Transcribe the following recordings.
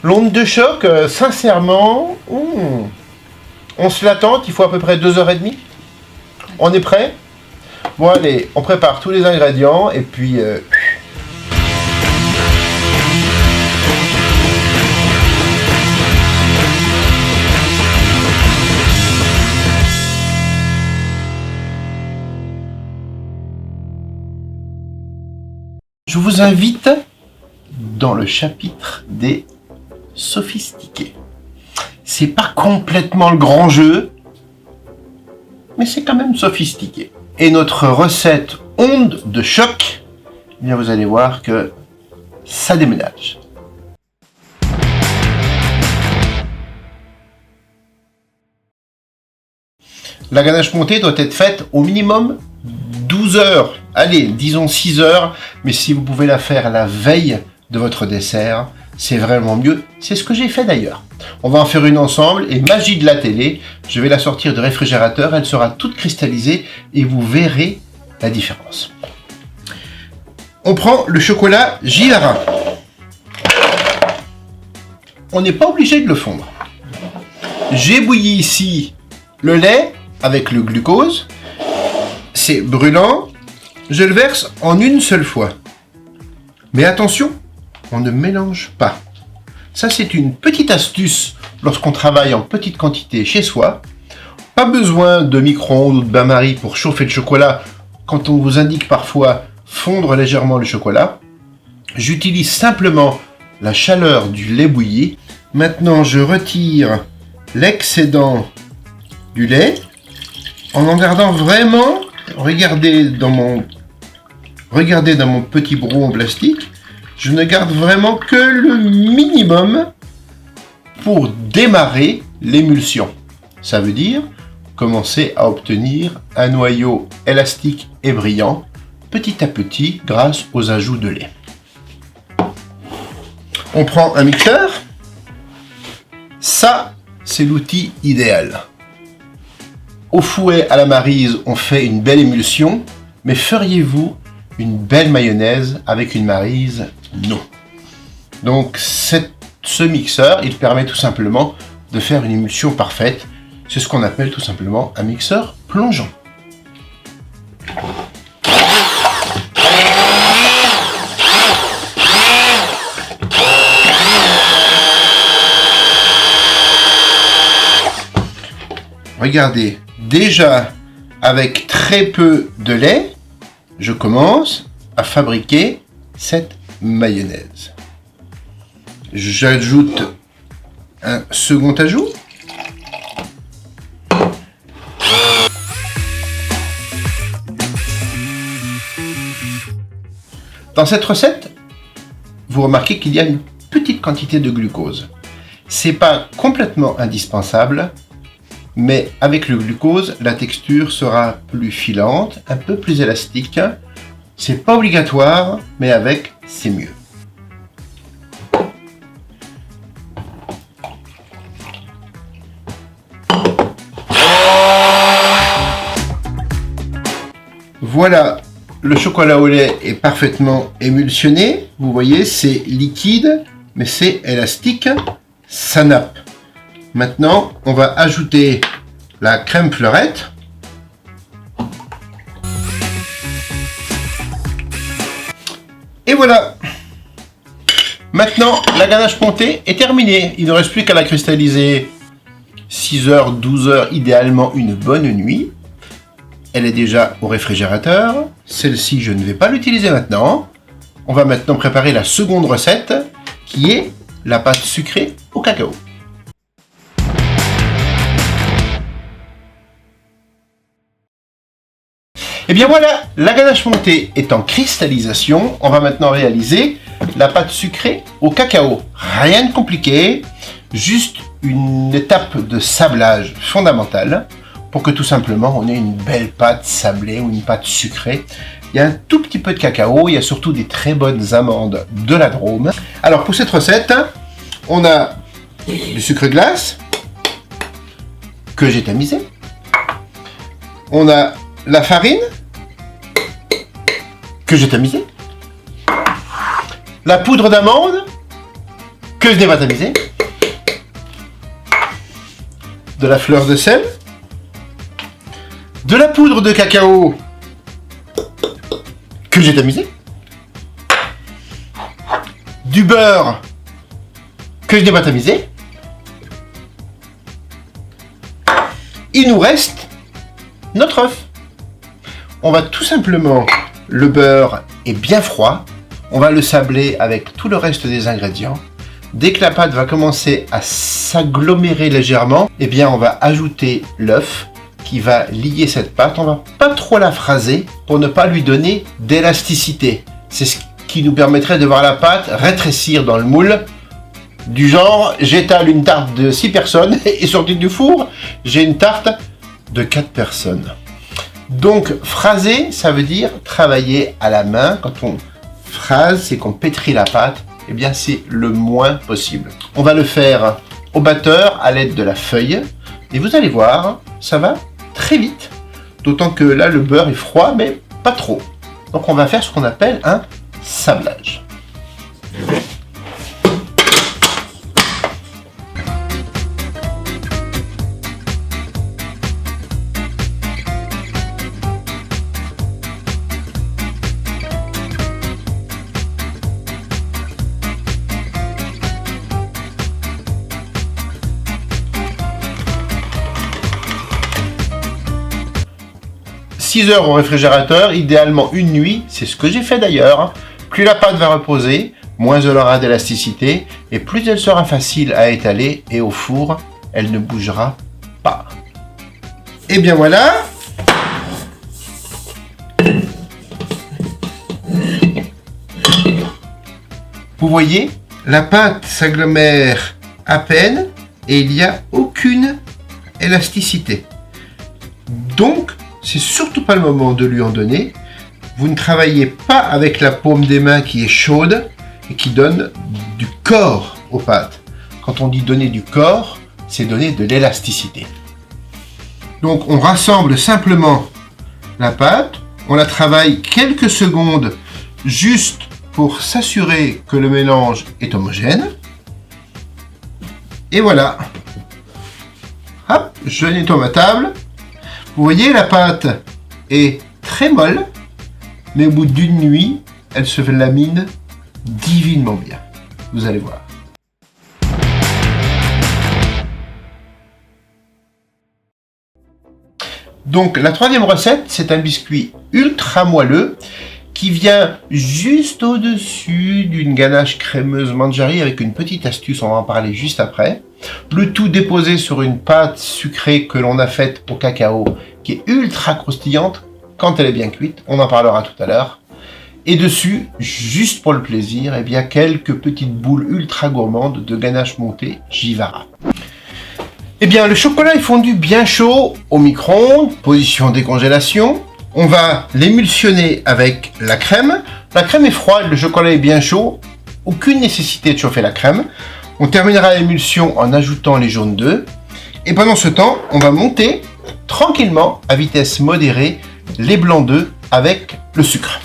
L'onde de choc, sincèrement, on se l'attente, il faut à peu près 2h30. On est prêt? Bon allez, on prépare tous les ingrédients et puis... Je vous invite dans le chapitre des sophistiqués. C'est pas complètement le grand jeu, mais c'est quand même sophistiqué. Et notre recette onde de choc, eh bien vous allez voir que ça déménage. La ganache montée doit être faite au minimum 12 heures. Allez, disons 6 heures, mais si vous pouvez la faire la veille de votre dessert, c'est vraiment mieux. C'est ce que j'ai fait d'ailleurs. On va en faire une ensemble et magie de la télé, je vais la sortir du réfrigérateur, elle sera toute cristallisée et vous verrez la différence. On prend le chocolat Gilles. On n'est pas obligé de le fondre. J'ai bouilli ici le lait avec le glucose. C'est brûlant. Je le verse en une seule fois. Mais attention, on ne mélange pas. Ça, c'est une petite astuce lorsqu'on travaille en petite quantité chez soi. Pas besoin de micro-ondes ou de bain-marie pour chauffer le chocolat quand on vous indique parfois fondre légèrement le chocolat. J'utilise simplement la chaleur du lait bouilli. Maintenant, je retire l'excédent du lait en gardant vraiment, regardez dans mon petit broc en plastique, je ne garde vraiment que le minimum pour démarrer l'émulsion. Ça veut dire commencer à obtenir un noyau élastique et brillant petit à petit grâce aux ajouts de lait. On prend un mixeur. Ça, c'est l'outil idéal. Au fouet à la maryse, on fait une belle émulsion, mais feriez-vous une belle mayonnaise avec une maryse? Non. Donc ce mixeur, il permet tout simplement de faire une émulsion parfaite. C'est ce qu'on appelle tout simplement un mixeur plongeant. Regardez, déjà avec très peu de lait, je commence à fabriquer cette mayonnaise. J'ajoute un second ajout. Dans cette recette, vous remarquez qu'il y a une petite quantité de glucose. C'est pas complètement indispensable, mais avec le glucose, la texture sera plus filante, un peu plus élastique. C'est pas obligatoire, mais avec, c'est mieux. Voilà, le chocolat au lait est parfaitement émulsionné. Vous voyez, c'est liquide, mais c'est élastique, ça nappe. Maintenant, on va ajouter la crème fleurette. Et voilà. Maintenant, la ganache montée est terminée. Il ne reste plus qu'à la cristalliser 6 heures, 12 heures, idéalement une bonne nuit. Elle est déjà au réfrigérateur. Celle-ci, je ne vais pas l'utiliser maintenant. On va maintenant préparer la seconde recette, qui est la pâte sucrée au cacao. Et bien voilà, la ganache montée est en cristallisation. On va maintenant réaliser la pâte sucrée au cacao. Rien de compliqué, juste une étape de sablage fondamentale pour que tout simplement on ait une belle pâte sablée ou une pâte sucrée. Il y a un tout petit peu de cacao, il y a surtout des très bonnes amandes de la Drôme. Alors pour cette recette, on a du sucre glace que j'ai tamisé. On a la farine que j'ai tamisée. La poudre d'amande que je n'ai pas tamisé, de la fleur de sel, de la poudre de cacao que j'ai tamisé, du beurre que je n'ai pas tamisé. Il nous reste notre œuf. On va tout simplement, le beurre est bien froid, on va le sabler avec tout le reste des ingrédients. Dès que la pâte va commencer à s'agglomérer légèrement, eh bien on va ajouter l'œuf qui va lier cette pâte. On va pas trop la phraser pour ne pas lui donner d'élasticité. C'est ce qui nous permettrait de voir la pâte rétrécir dans le moule. Du genre, j'étale une tarte de 6 personnes et sortie du four, j'ai une tarte de 4 personnes. Donc, phraser, ça veut dire travailler à la main. Quand on phrase, c'est qu'on pétrit la pâte. Eh bien, c'est le moins possible. On va le faire au batteur à l'aide de la feuille. Et vous allez voir, ça va très vite. D'autant que là, le beurre est froid, mais pas trop. Donc, on va faire ce qu'on appelle un sablage. « 6 heures au réfrigérateur, idéalement une nuit, c'est ce que j'ai fait d'ailleurs. Plus la pâte va reposer, moins elle aura d'élasticité et plus elle sera facile à étaler et au four, elle ne bougera pas. » Et bien voilà. Vous voyez, la pâte s'agglomère à peine et il n'y a aucune élasticité. Donc, c'est surtout pas le moment de lui en donner. Vous ne travaillez pas avec la paume des mains qui est chaude et qui donne du corps aux pâtes. Quand on dit donner du corps, c'est donner de l'élasticité. Donc on rassemble simplement la pâte, on la travaille quelques secondes juste pour s'assurer que le mélange est homogène. Et voilà. Hop, je nettoie ma table. Vous voyez, la pâte est très molle, mais au bout d'une nuit, elle se lamine divinement bien. Vous allez voir. Donc, la troisième recette, c'est un biscuit ultra moelleux qui vient juste au-dessus d'une ganache crémeuse Manjari avec une petite astuce, on va en parler juste après. Le tout déposé sur une pâte sucrée que l'on a faite au cacao, qui est ultra croustillante quand elle est bien cuite, on en parlera tout à l'heure. Et dessus, juste pour le plaisir, eh bien quelques petites boules ultra gourmandes de ganache montée Jivara. Eh bien, le chocolat est fondu bien chaud au micro-ondes, position décongélation. On va l'émulsionner avec la crème. La crème est froide, le chocolat est bien chaud. Aucune nécessité de chauffer la crème. On terminera l'émulsion en ajoutant les jaunes d'œufs. Et pendant ce temps, on va monter tranquillement, à vitesse modérée, les blancs d'œufs avec le sucre.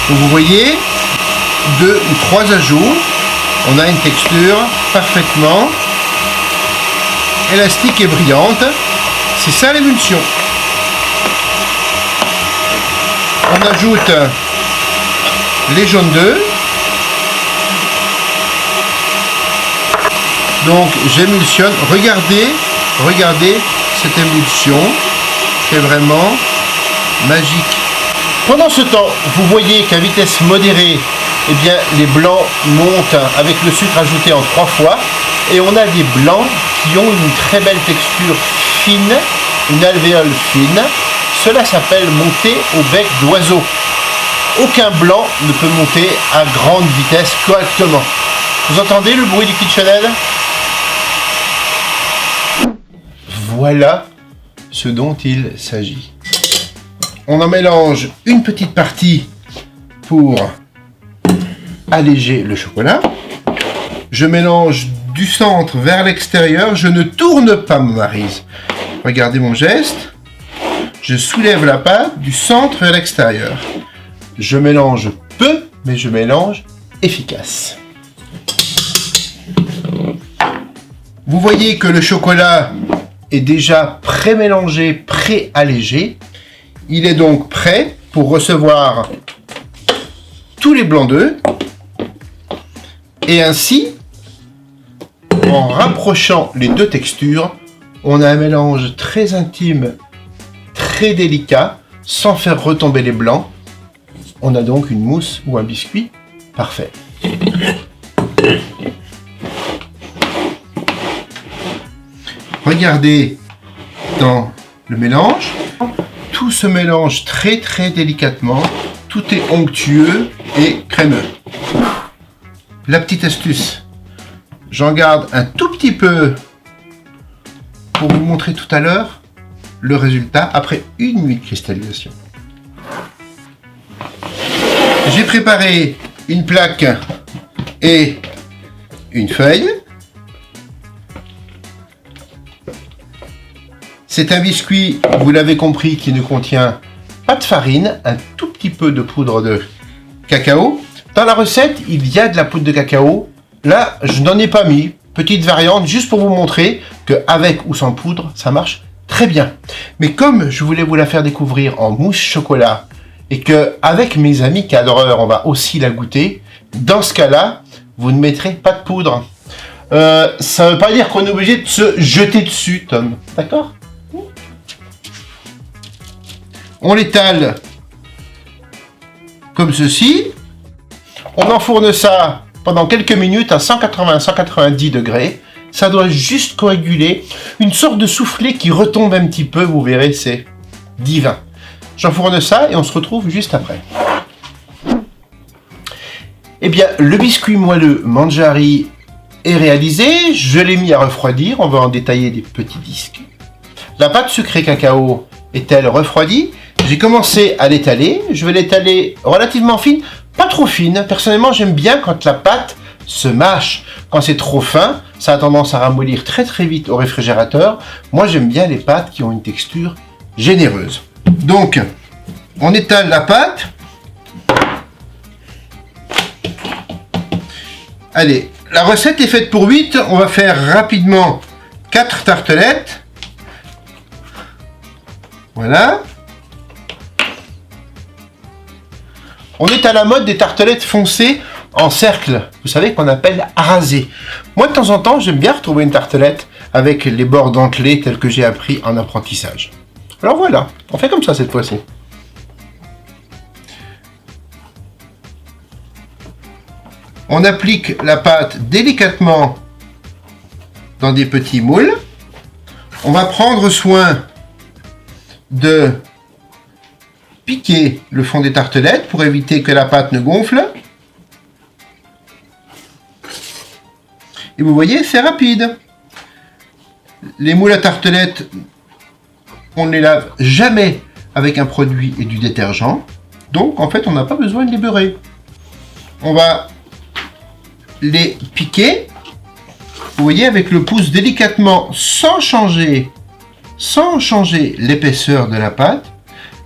Donc vous voyez, 2 ou 3 ajouts, on a une texture parfaitement élastique et brillante. C'est ça l'émulsion. On ajoute les jaunes d'œufs. Donc j'émulsionne. Regardez cette émulsion. C'est vraiment magique. Pendant ce temps, vous voyez qu'à vitesse modérée, eh bien, les blancs montent avec le sucre ajouté en 3 fois. Et on a des blancs qui ont une très belle texture fine, une alvéole fine. Cela s'appelle monter au bec d'oiseau. Aucun blanc ne peut monter à grande vitesse correctement. Vous entendez le bruit du KitchenAid? Voilà ce dont il s'agit. On en mélange une petite partie pour alléger le chocolat. Je mélange du centre vers l'extérieur. Je ne tourne pas ma maryse. Regardez mon geste. Je soulève la pâte du centre vers l'extérieur. Je mélange peu, mais je mélange efficace. Vous voyez que le chocolat est déjà pré-mélangé, pré-allégé. Il est donc prêt pour recevoir tous les blancs d'œufs. Et ainsi, en rapprochant les deux textures, on a un mélange très intime, très délicat, sans faire retomber les blancs. On a donc une mousse ou un biscuit parfait. Regardez dans le mélange. Tout se mélange très très délicatement. Tout est onctueux et crémeux. La petite astuce, j'en garde un tout petit peu pour vous montrer tout à l'heure le résultat après une nuit de cristallisation. J'ai préparé une plaque et une feuille. C'est un biscuit, vous l'avez compris, qui ne contient pas de farine, un tout petit peu de poudre de cacao. Dans la recette, il y a de la poudre de cacao. Là, je n'en ai pas mis. Petite variante, juste pour vous montrer qu'avec ou sans poudre, ça marche très bien. Mais comme je voulais vous la faire découvrir en mousse chocolat, et qu'avec mes amis cadreurs, on va aussi la goûter, dans ce cas-là, vous ne mettrez pas de poudre. Ça ne veut pas dire qu'on est obligé de se jeter dessus, Tom. D'accord ? On l'étale comme ceci. On enfourne ça pendant quelques minutes à 180-190 degrés. Ça doit juste coaguler. Une sorte de soufflet qui retombe un petit peu. Vous verrez, c'est divin. J'enfourne ça et on se retrouve juste après. Eh bien, le biscuit moelleux Mangiari est réalisé. Je l'ai mis à refroidir. On va en détailler des petits disques. La pâte sucrée cacao est-elle refroidie? J'ai commencé à l'étaler. Je vais l'étaler relativement fine, pas trop fine. Personnellement, j'aime bien quand la pâte se mâche. Quand c'est trop fin, ça a tendance à ramollir très très vite au réfrigérateur. Moi, j'aime bien les pâtes qui ont une texture généreuse. Donc, on étale la pâte. Allez, la recette est faite pour 8. On va faire rapidement 4 tartelettes. Voilà. On est à la mode des tartelettes foncées en cercle. Vous savez qu'on appelle arasées. Moi, de temps en temps, j'aime bien retrouver une tartelette avec les bords dentelés tels que j'ai appris en apprentissage. Alors voilà, on fait comme ça cette fois-ci. On applique la pâte délicatement dans des petits moules. On va prendre soin de piquer le fond des tartelettes pour éviter que la pâte ne gonfle. Et vous voyez, c'est rapide. Les moules à tartelettes, on ne les lave jamais avec un produit et du détergent. Donc, en fait, on n'a pas besoin de les beurrer. On va les piquer, vous voyez, avec le pouce délicatement, sans changer l'épaisseur de la pâte.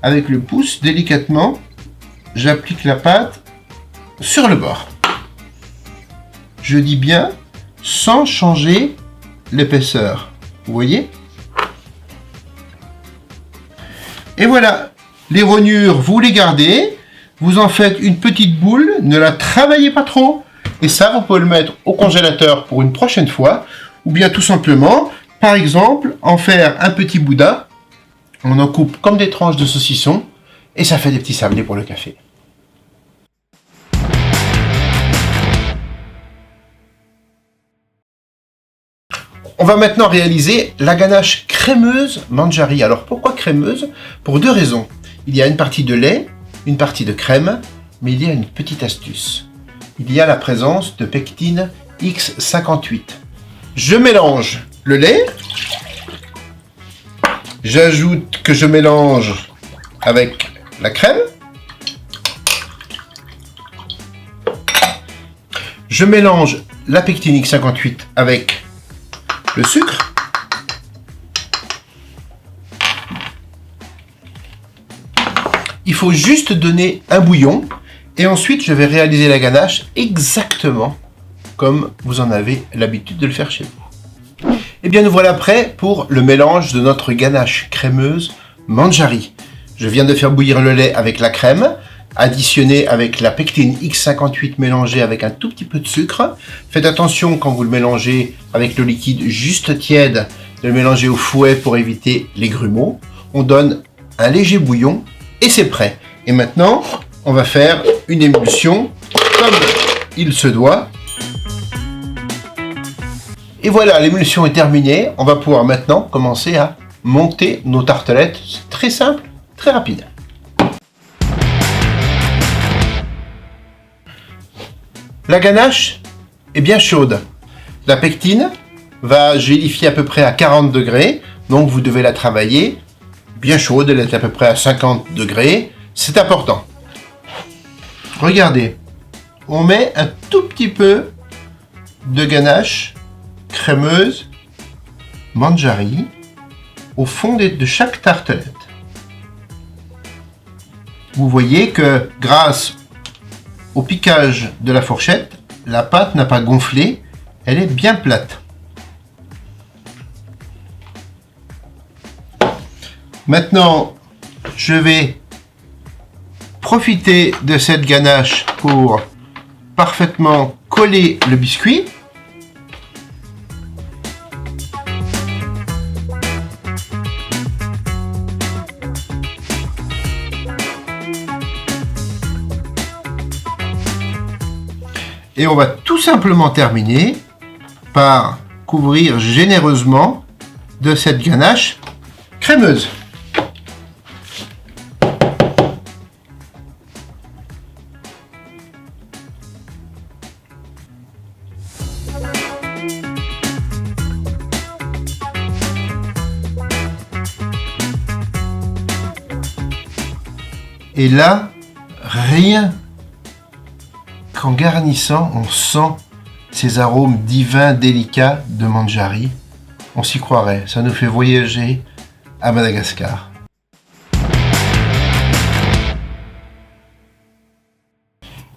Avec le pouce, délicatement, j'applique la pâte sur le bord. Je dis bien sans changer l'épaisseur. Vous voyez? Et voilà, les rognures, vous les gardez. Vous en faites une petite boule, ne la travaillez pas trop. Et ça, vous pouvez le mettre au congélateur pour une prochaine fois. Ou bien tout simplement, par exemple, en faire un petit boudin. On en coupe comme des tranches de saucisson et ça fait des petits sablés pour le café. On va maintenant réaliser la ganache crémeuse Mangiari. Alors pourquoi crémeuse? Pour deux raisons. Il y a une partie de lait, une partie de crème, mais il y a une petite astuce. Il y a la présence de pectine X58. Je mélange le lait. J'ajoute que je mélange avec la crème. Je mélange la pectine X58 avec le sucre. Il faut juste donner un bouillon et ensuite je vais réaliser la ganache exactement comme vous en avez l'habitude de le faire chez vous. Et bien nous voilà prêts pour le mélange de notre ganache crémeuse Manjari. Je viens de faire bouillir le lait avec la crème, additionné avec la pectine X58 mélangée avec un tout petit peu de sucre. Faites attention quand vous le mélangez avec le liquide juste tiède, de le mélanger au fouet pour éviter les grumeaux. On donne un léger bouillon et c'est prêt. Et maintenant, on va faire une émulsion comme il se doit. Et voilà, l'émulsion est terminée. On va pouvoir maintenant commencer à monter nos tartelettes. C'est très simple, très rapide. La ganache est bien chaude. La pectine va gélifier à peu près à 40 degrés. Donc vous devez la travailler bien chaude, elle est à peu près à 50 degrés. C'est important. Regardez, on met un tout petit peu de ganache crémeuse Manjari au fond de chaque tartelette. Vous voyez que grâce au piquage de la fourchette, la pâte n'a pas gonflé, elle est bien plate. Maintenant, je vais profiter de cette ganache pour parfaitement coller le biscuit. Et on va tout simplement terminer par couvrir généreusement de cette ganache crémeuse. Et là, rien qu'en garnissant, on sent ces arômes divins, délicats de Manjari. On s'y croirait, ça nous fait voyager à Madagascar.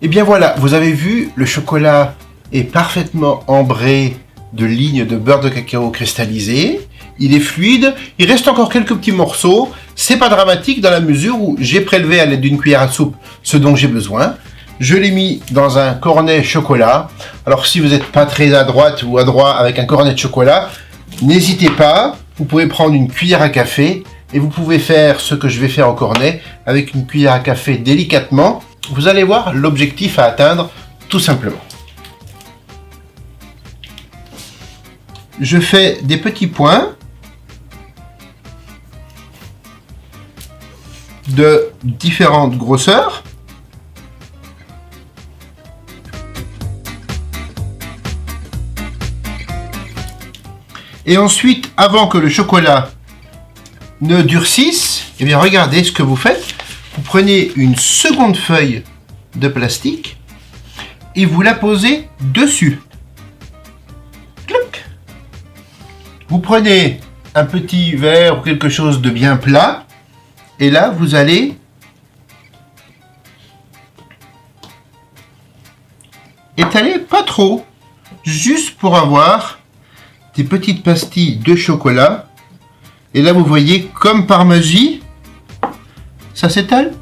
Et bien voilà, vous avez vu, le chocolat est parfaitement ambré de lignes de beurre de cacao cristallisé. Il est fluide, il reste encore quelques petits morceaux. C'est pas dramatique dans la mesure où j'ai prélevé à l'aide d'une cuillère à soupe ce dont j'ai besoin. Je l'ai mis dans un cornet chocolat. Alors si vous n'êtes pas très à droite ou à droit avec un cornet de chocolat, n'hésitez pas. Vous pouvez prendre une cuillère à café et vous pouvez faire ce que je vais faire au cornet avec une cuillère à café délicatement. Vous allez voir l'objectif à atteindre tout simplement. Je fais des petits points de différentes grosseurs. Et ensuite, avant que le chocolat ne durcisse, eh bien regardez ce que vous faites. Vous prenez une seconde feuille de plastique et vous la posez dessus. Cloc. Vous prenez un petit verre ou quelque chose de bien plat et là vous allez étaler pas trop, juste pour avoir des petites pastilles de chocolat. Et là vous voyez, comme par magie, ça s'étale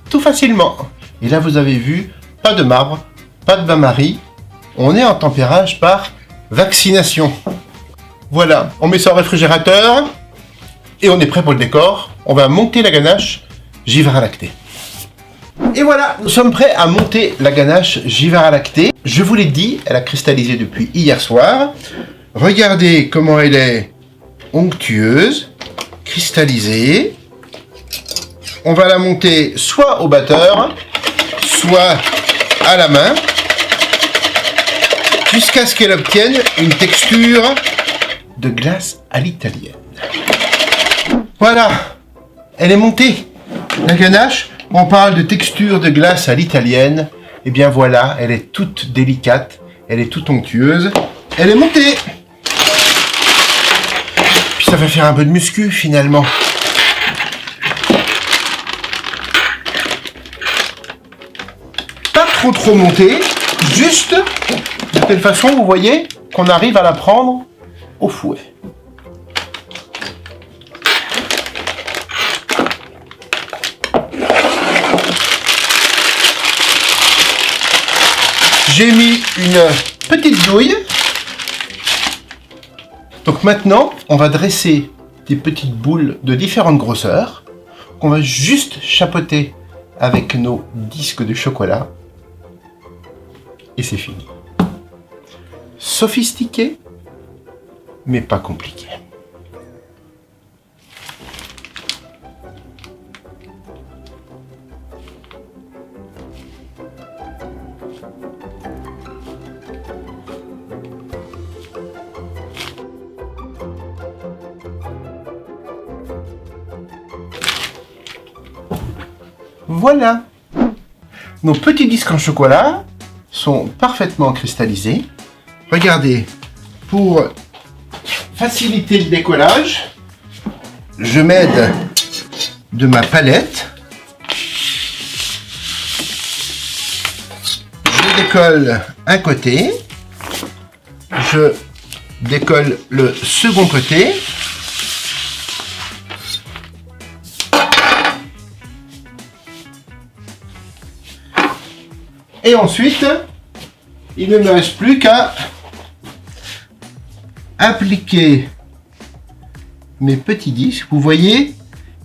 tout facilement. Et là vous avez vu, pas de marbre, pas de bain-marie, on est en tempérage par vaccination. Voilà, on met ça au réfrigérateur et on est prêt pour le décor. On va monter la ganache Givara lactée. Et voilà, nous sommes prêts à monter la ganache Givara lactée. Je vous l'ai dit, elle a cristallisé depuis hier soir. Regardez comment elle est onctueuse, cristallisée. On va la monter soit au batteur, soit à la main. jusqu'à ce qu'elle obtienne une texture de glace à l'italienne. Voilà, elle est montée. La ganache, on parle de texture de glace à l'italienne. Et bien voilà, elle est toute délicate, elle est toute onctueuse, elle est montée. Puis ça va faire un peu de muscu finalement. Pas trop montée, juste de telle façon, vous voyez, qu'on arrive à la prendre au fouet. J'ai mis une petite douille. Donc maintenant, on va dresser des petites boules de différentes grosseurs qu'on va juste chapeauter avec nos disques de chocolat. Et c'est fini. Sophistiqué, mais pas compliqué. Voilà. Nos petits disques en chocolat sont parfaitement cristallisés. Regardez, pour faciliter le décollage, je m'aide de ma palette. Je décolle un côté. Je décolle le second côté. Et ensuite, il ne me reste plus qu'à appliquer mes petits disques. Vous voyez,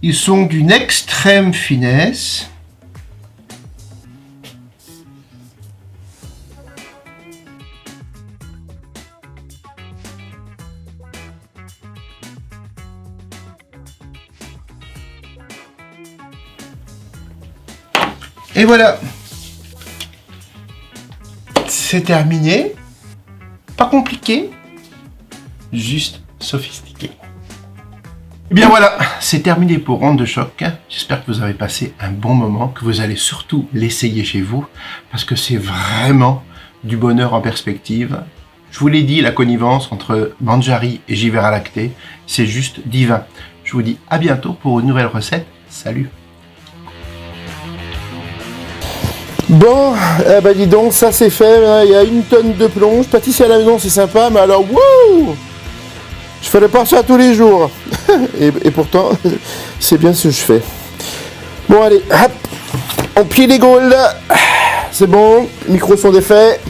ils sont d'une extrême finesse. Et voilà. C'est terminé, pas compliqué, juste sophistiqué. Et bien voilà, c'est terminé pour Onde de Choc. J'espère que vous avez passé un bon moment, que vous allez surtout l'essayer chez vous, parce que c'est vraiment du bonheur en perspective. Je vous l'ai dit, la connivence entre Mangiari et Givera Lacté, c'est juste divin. Je vous dis à bientôt pour une nouvelle recette. Salut! Bon, eh ben dis donc, ça c'est fait, il y a une tonne de plonge. Pâtisser à la maison c'est sympa, mais alors, wouh! Je ferais pas ça tous les jours. et pourtant, c'est bien ce que je fais. Bon allez, hop, on plie les gaules. C'est bon, les micros sont défaits.